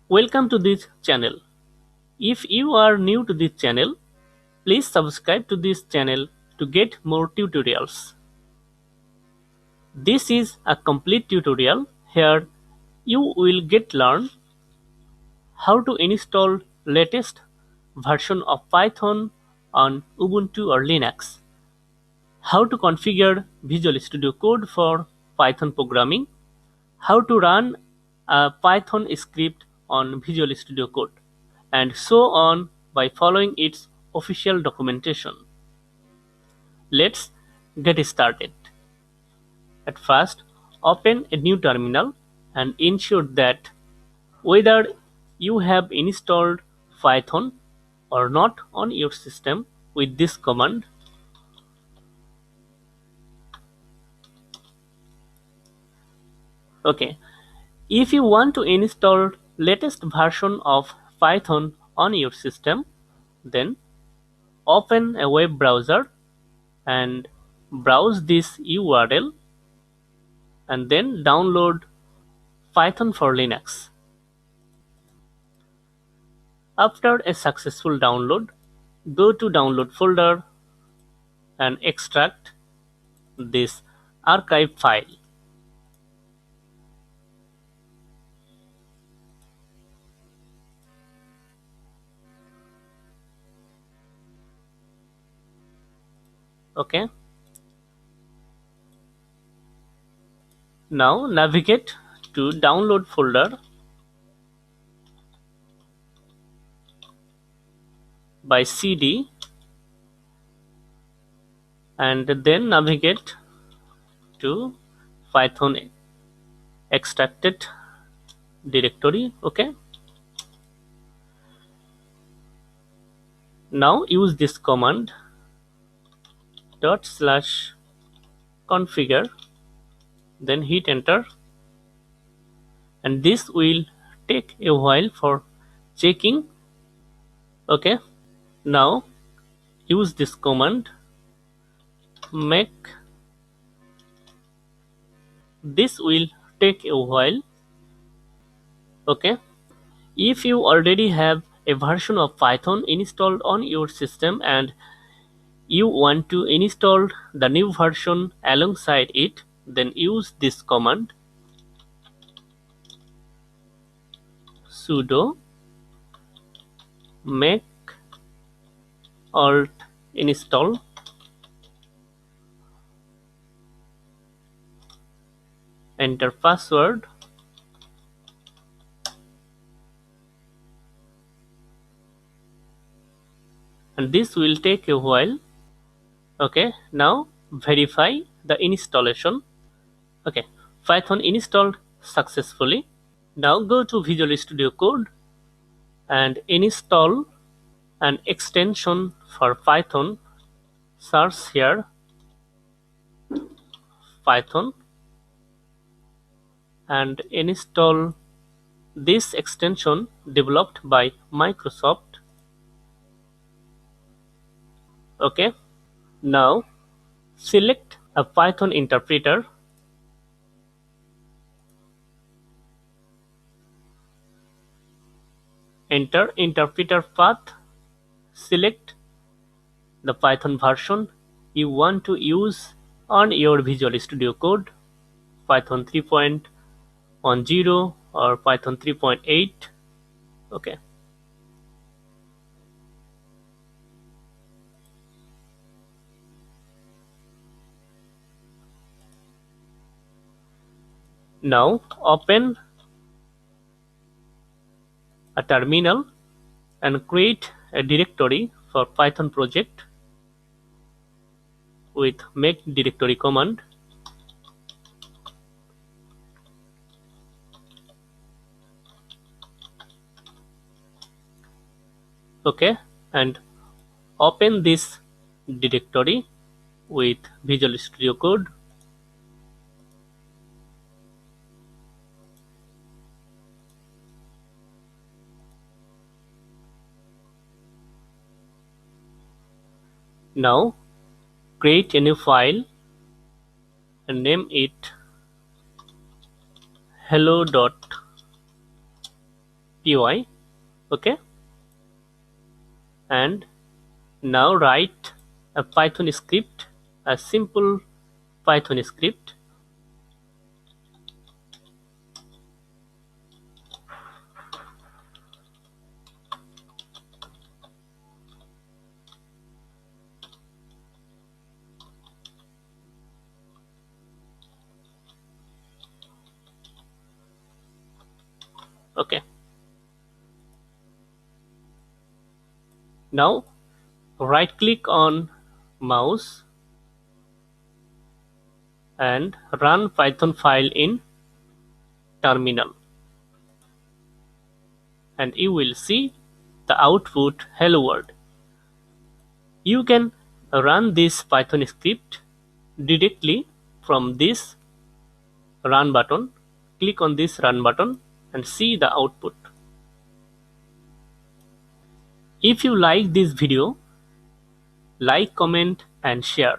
Welcome to this channel. If you are new to this channel, please subscribe to this channel to get more tutorials. This is a complete tutorial. Here you will get learn how to install latest version of Python on Ubuntu or Linux, how to configure Visual Studio Code for Python programming, how to run a Python script on Visual Studio Code, and so on by following its official documentation. Let's get started. At first, open a new terminal and ensure that whether you have installed Python or not on your system with this command. Okay, if you want to install latest version of Python on your system, then open a web browser and browse this URL and then download Python for Linux. After a successful download, go to download folder and extract this archive file. Okay. Now navigate to download folder by CD and then navigate to Python extracted directory. Okay. Now use this command /configure, then hit enter, and this will take a while for checking. Okay. Now use this command make. This will take a while. Okay. If you already have a version of Python installed on your system and you want to install the new version alongside it, then use this command sudo make alt install, enter password, and this will take a while. Okay, now verify the installation. Okay, Python installed successfully. Now go to Visual Studio Code and install an extension for Python. Search here Python and install this extension developed by Microsoft. Okay, now select a Python interpreter. Enter interpreter path. Select the Python version you want to use on your Visual Studio Code, Python 3.10 or Python 3.8. Okay. Now open a terminal and create a directory for Python project with make directory command. Okay, and open this directory with Visual Studio Code. Now create a new file and name it hello.py. py. Okay, and now write a Python script, a simple Python script. Okay, now right click on mouse and run Python file in terminal, and you will see the output hello world. You can run this Python script directly from this run button. Click on this run button and see the output. If you like this video, like, comment and share.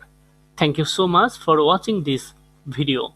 Thank you so much for watching this video.